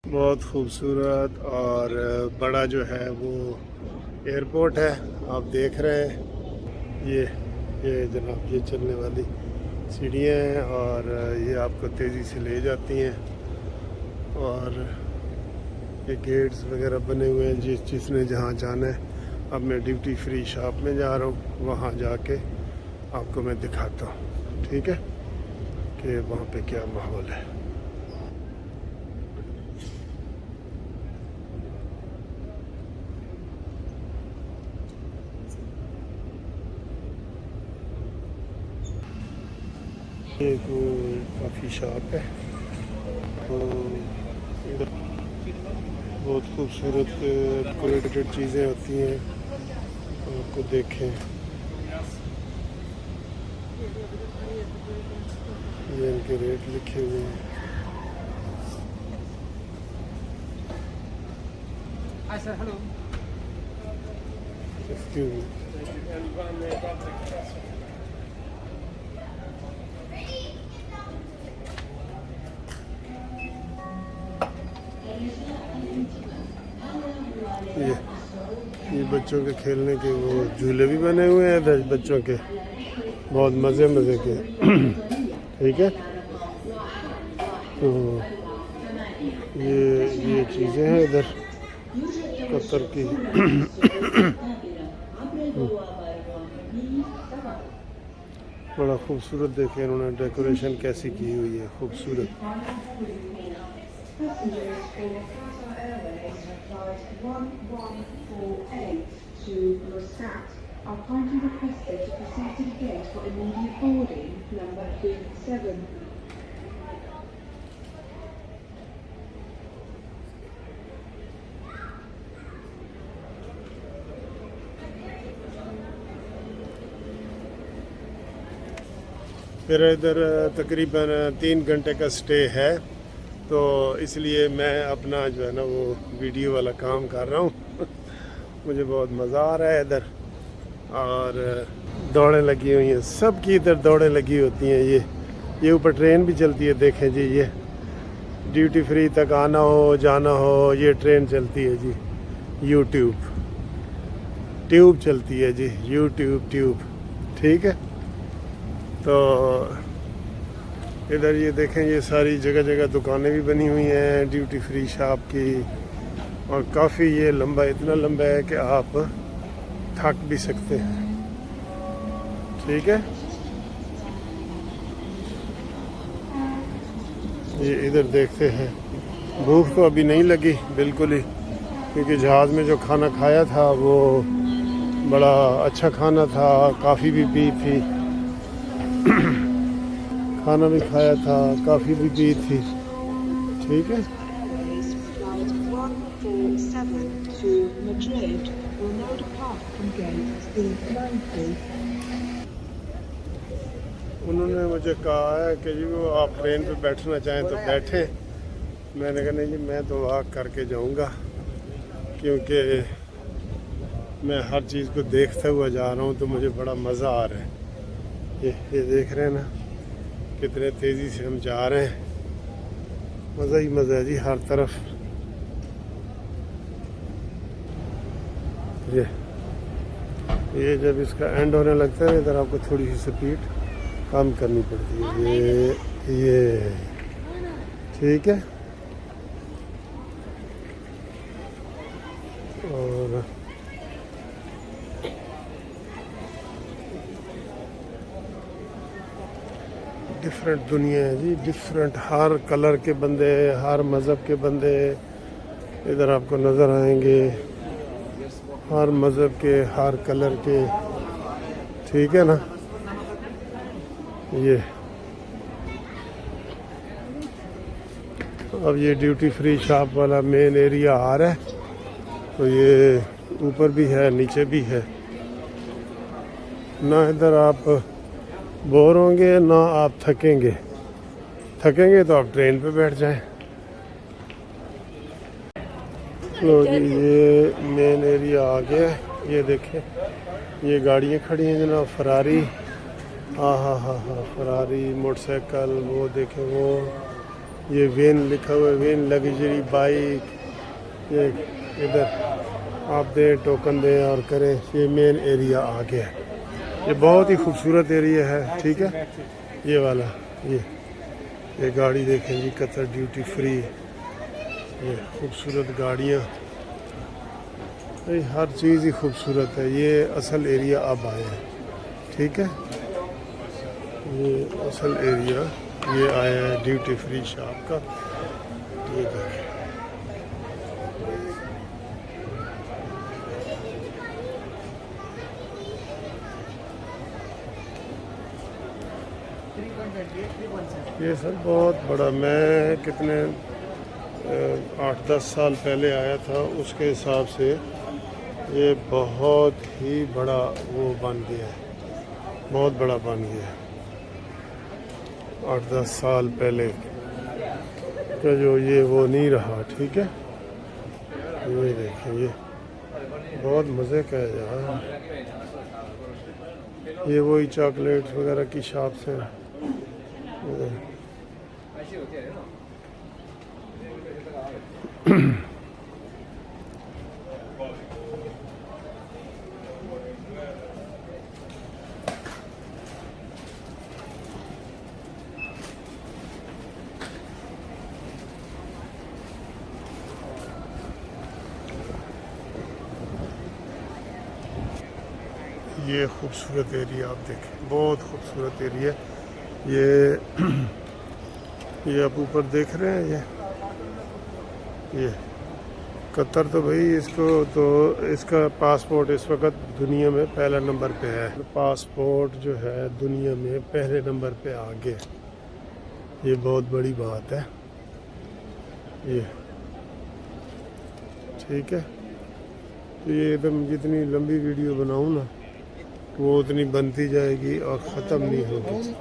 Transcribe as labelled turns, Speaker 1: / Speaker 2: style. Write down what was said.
Speaker 1: बहुत खूबसूरत और बड़ा जो है वो एयरपोर्ट है। आप देख रहे हैं ये जनाब ये चलने वाली सीढ़ियाँ हैं और ये आपको तेज़ी से ले जाती हैं और ये गेट्स वगैरह बने हुए हैं। जिसने जहाँ जाना है, अब मैं ड्यूटी फ्री शॉप में जा रहा हूँ, वहाँ जाके आपको मैं दिखाता हूँ, ठीक है, कि वहाँ पे क्या माहौल है। ये काफ़ी शॉप है, तो इधर बहुत खूबसूरत डेकोरेटेड चीज़ें होती हैं, आपको देखें। ये इनके रेट लिखे हुए हैं।
Speaker 2: Hi sir, hello.
Speaker 1: Excuse me. ये बच्चों के खेलने के वो झूले भी बने हुए हैं इधर बच्चों के, बहुत मज़े के। ठीक है, तो ये चीज़ें हैं इधर कतर की। बड़ा खूबसूरत देखे इन्होंने डेकोरेशन कैसी की हुई है, खूबसूरत।
Speaker 3: Are kindly requested to proceed to the gate for immediate boarding, number B7.
Speaker 1: मेरा इधर तकरीबन 3 घंटे का स्टे है, तो इसलिए मैं अपना जो है ना वो वीडियो वाला काम कर रहा हूँ। मुझे बहुत मज़ा आ रहा है इधर, और दौड़ें लगी हुई हैं, सब की इधर दौड़ें लगी होती हैं। ये ऊपर ट्रेन भी चलती है, देखें जी, ये ड्यूटी फ्री तक आना हो जाना हो, ये ट्रेन चलती है जी। ट्यूब चलती है जी, ट्यूब, ठीक है। तो इधर ये देखें, ये सारी जगह जगह दुकानें भी बनी हुई हैं ड्यूटी फ्री शॉप की, और काफ़ी ये लंबा, इतना लंबा है कि आप थक भी सकते हैं, ठीक है। ये इधर देखते हैं, भूख तो अभी नहीं लगी बिल्कुल ही, क्योंकि जहाज़ में जो खाना खाया था वो बड़ा अच्छा खाना था, काफ़ी भी पी थी, खाना भी खाया था, काफ़ी भी पी थी, ठीक है। उन्होंने मुझे कहा है कि जी वो आप ट्रेन पे बैठना चाहें तो बैठें। मैंने कहा नहीं जी, मैं तो वॉक करके जाऊंगा, क्योंकि मैं हर चीज़ को देखता हुआ जा रहा हूँ, तो मुझे बड़ा मज़ा आ रहा है। ये देख रहे हैं ना कितने तेज़ी से हम जा रहे हैं, मज़ा ही मज़ा है जी हर तरफ। ये जब इसका एंड होने लगता है, इधर आपको थोड़ी सी स्पीड कम करनी पड़ती है। ये ठीक है, और डिफरेंट दुनिया है जी, डिफरेंट, हर कलर के बंदे, हर मज़हब के बंदे इधर आपको नज़र आएंगे, हर मज़हब के, हर कलर के, ठीक है ना। ये अब ये ड्यूटी फ्री शॉप वाला मेन एरिया आ रहा है, तो ये ऊपर भी है नीचे भी है ना। इधर आप बोर होंगे ना आप थकेंगे तो आप ट्रेन पे बैठ जाएं। तो जी ये मेन एरिया आ गया है, ये देखें, ये गाड़ियाँ खड़ी हैं जनाब, फरारी, हाँ, फरारी मोटरसाइकिल, वो देखें, वो ये वेन लिखा हुआ है, वेन लग्जरी बाइक। ये इधर आप दें, टोकन दें और करें। ये मेन एरिया आ गया है। ये बहुत ही खूबसूरत एरिया है, ठीक है। ये वाला ये गाड़ी देखें जी, कतर ड्यूटी फ्री। ये खूबसूरत गाड़ियाँ, हर चीज़ ही खूबसूरत है। ये असल एरिया अब आए हैं, ठीक है। ये असल एरिया ये आया है ड्यूटी फ्री शॉप का। ये देखें, ये सर बहुत बड़ा, मैं कितने 8-10 साल पहले आया था, उसके हिसाब से ये बहुत ही बड़ा वो बन गया है, बहुत बड़ा बन गया है। 8-10 साल पहले का जो ये वो नहीं रहा, ठीक है। ये देखें, ये बहुत मज़े का है यार। ये वही चॉकलेट्स वगैरह की शॉप्स हैं। ये खूबसूरत एरिया आप देखें, बहुत खूबसूरत एरिया। ये आप ऊपर देख रहे हैं, ये कतर तो भाई इसको तो इसका पासपोर्ट इस वक्त दुनिया में पहला नंबर पे है। पासपोर्ट जो है दुनिया में पहले नंबर पे आ गया, ये बहुत बड़ी बात है ये, ठीक है। तो ये एकदम जितनी लंबी वीडियो बनाऊँ ना, वो उतनी बनती जाएगी और ख़त्म नहीं होगी।